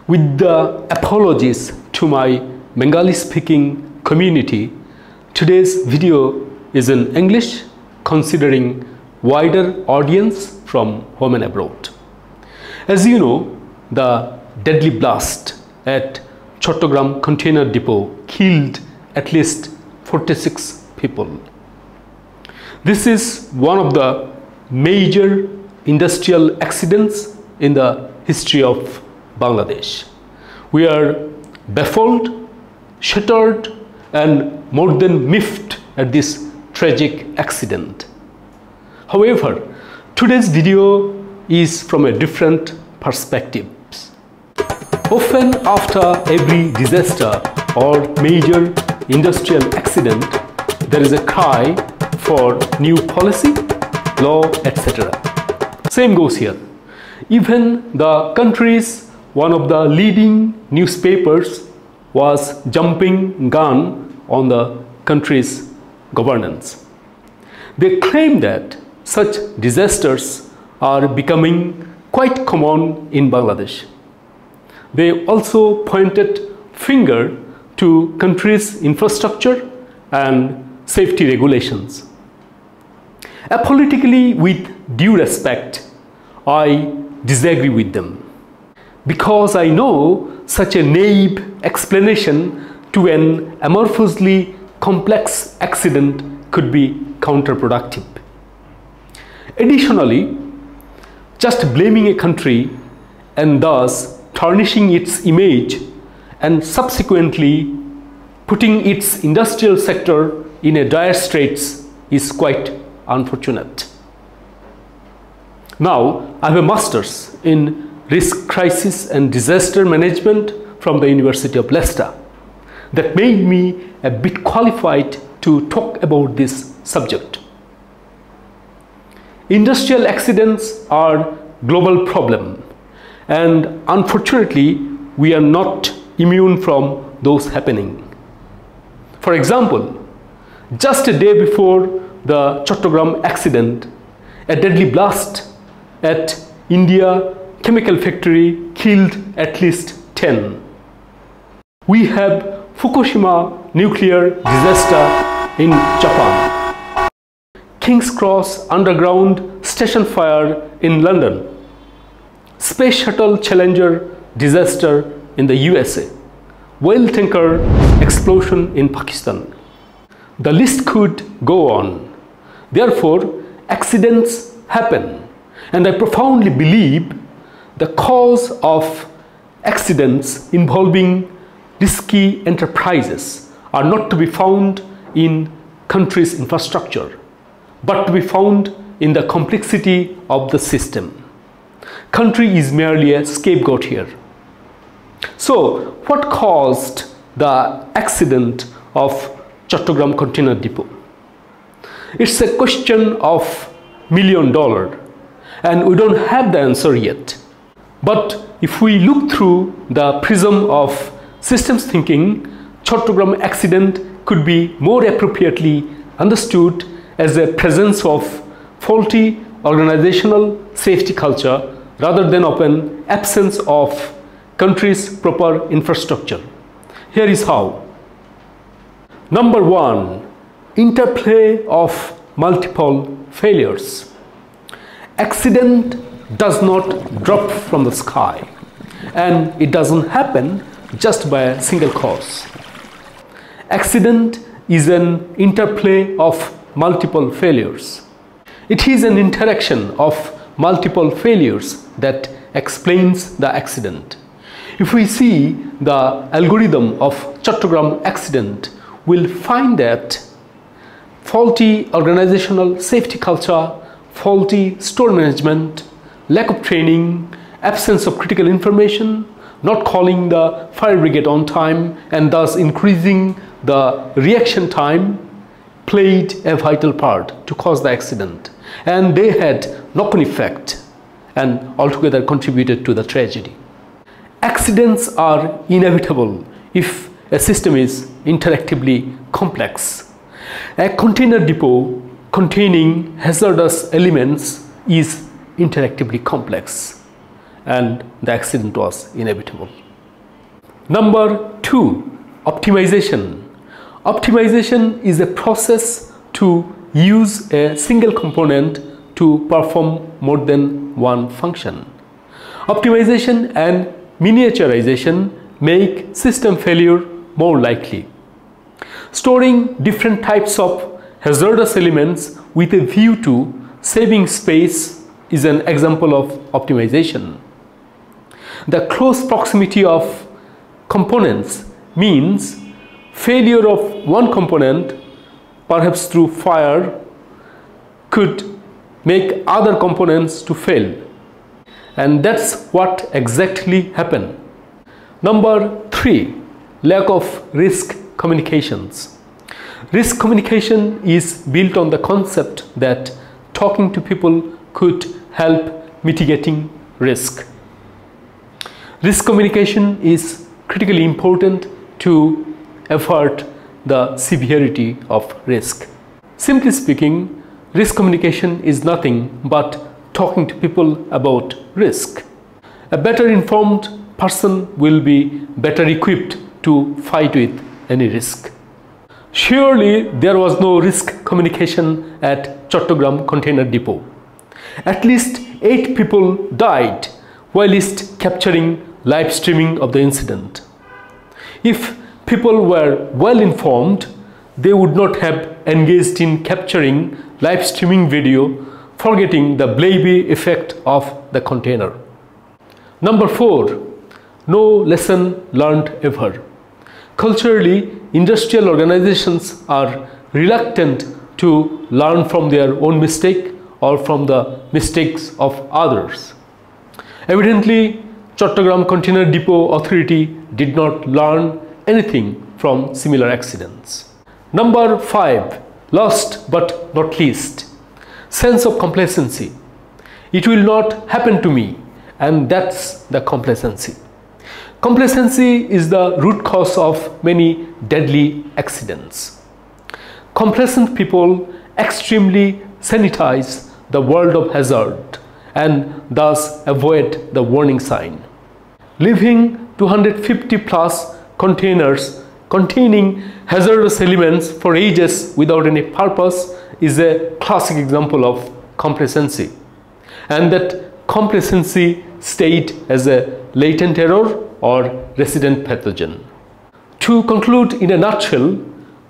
With the apologies to my Bengali-speaking community, today's video is in English, considering wider audience from home and abroad. As you know, the deadly blast at Chattogram container depot killed at least 46 people. This is one of the major industrial accidents in the history of Bangladesh. We are baffled, shattered, and more than miffed at this tragic accident. However, today's video is from a different perspective. Often after every disaster or major industrial accident, there is a cry for new policy, law, etc. Same goes here. Even the country's one of the leading newspapers was jumping gun on the country's governance. They claim that such disasters are becoming quite common in Bangladesh. They also pointed finger to country's infrastructure and safety regulations. Apolitically, with due respect, I disagree with them, because I know such a naive explanation to an amorphously complex accident could be counterproductive. Additionally, just blaming a country and thus tarnishing its image and subsequently putting its industrial sector in a dire straits is quite unfortunate. Now, I have a master's in risk crisis and disaster management from the University of Leicester. That made me a bit qualified to talk about this subject. Industrial accidents are a global problem, and unfortunately, we are not immune from those happening. For example, just a day before the Chattogram accident, a deadly blast at India chemical factory killed at least 10. We have Fukushima nuclear disaster in Japan, King's Cross underground station fire in London, Space Shuttle Challenger disaster in the USA, whale tanker explosion in Pakistan. The list could go on. Therefore, accidents happen, and I profoundly believe the cause of accidents involving risky enterprises are not to be found in country's infrastructure, but to be found in the complexity of the system. Country is merely a scapegoat here. So, what caused the accident of Chattogram container depot? It's a question of $1 million, and we don't have the answer yet. But if we look through the prism of systems thinking, Chattogram accident could be more appropriately understood as a presence of faulty organizational safety culture rather than of an absence of country's proper infrastructure. Here is how. Number one, interplay of multiple failures. Accident does not drop from the sky, and it doesn't happen just by a single cause. Accident is an interplay of multiple failures. It is an interaction of multiple failures that explains the accident. If we see the algorithm of Chattogram accident, we'll find that faulty organizational safety culture, faulty store management, lack of training, absence of critical information, not calling the fire brigade on time, and thus increasing the reaction time, played a vital part to cause the accident. And they had knock-on effect and altogether contributed to the tragedy. Accidents are inevitable if a system is interactively complex. A container depot containing hazardous elements is interactively complex, and the accident was inevitable. Number 2, optimization. Optimization is a process to use a single component to perform more than one function. Optimization and miniaturization make system failure more likely. Storing different types of hazardous elements with a view to saving space is an example of optimization. The close proximity of components means failure of one component, perhaps through fire, could make other components to fail. And that's what exactly happened. Number 3, lack of risk communications. Risk communication is built on the concept that talking to people could help mitigating risk. Risk communication is critically important to avert the severity of risk. Simply speaking, risk communication is nothing but talking to people about risk. A better informed person will be better equipped to fight with any risk. Surely there was no risk communication at Chattogram Container Depot. At least 8 people died whilst capturing live streaming of the incident. If people were well informed, they would not have engaged in capturing live streaming video, forgetting the blabby effect of the container. Number 4, no lesson learned ever. Culturally, industrial organizations are reluctant to learn from their own mistake or from the mistakes of others. Evidently, Chattogram Container Depot Authority did not learn anything from similar accidents. Number 5, last but not least, sense of complacency. It will not happen to me, and that's the complacency. Complacency is the root cause of many deadly accidents. Complacent people extremely sanitize the world of hazard and thus avoid the warning sign. Leaving 250 plus containers containing hazardous elements for ages without any purpose is a classic example of complacency. And that complacency stayed as a latent error or resident pathogen. To conclude in a nutshell,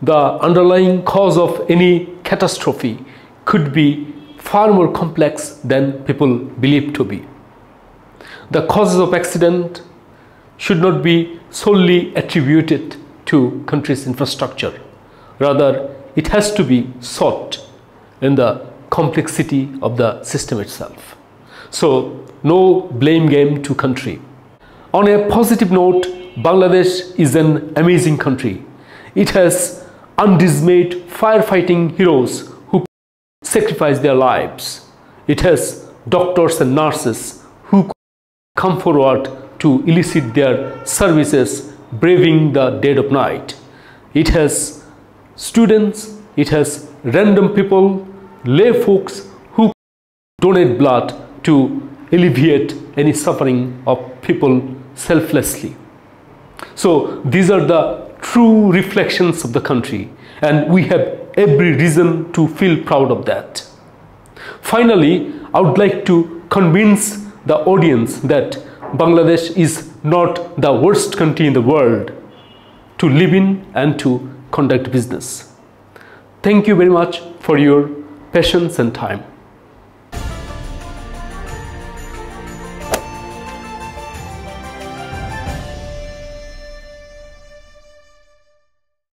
the underlying cause of any catastrophe could be far more complex than people believe to be. The causes of accident should not be solely attributed to country's infrastructure. Rather, it has to be sought in the complexity of the system itself. So, no blame game to country. On a positive note, Bangladesh is an amazing country. It has undismayed firefighting heroes who sacrifice their lives. It has doctors and nurses who come forward to elicit their services, braving the dead of night. It has students, it has random people, lay folks who donate blood to alleviate any suffering of people selflessly. So these are the true reflections of the country, and we have every reason to feel proud of that. Finally, I would like to convince the audience that Bangladesh is not the worst country in the world to live in and to conduct business. Thank you very much for your patience and time.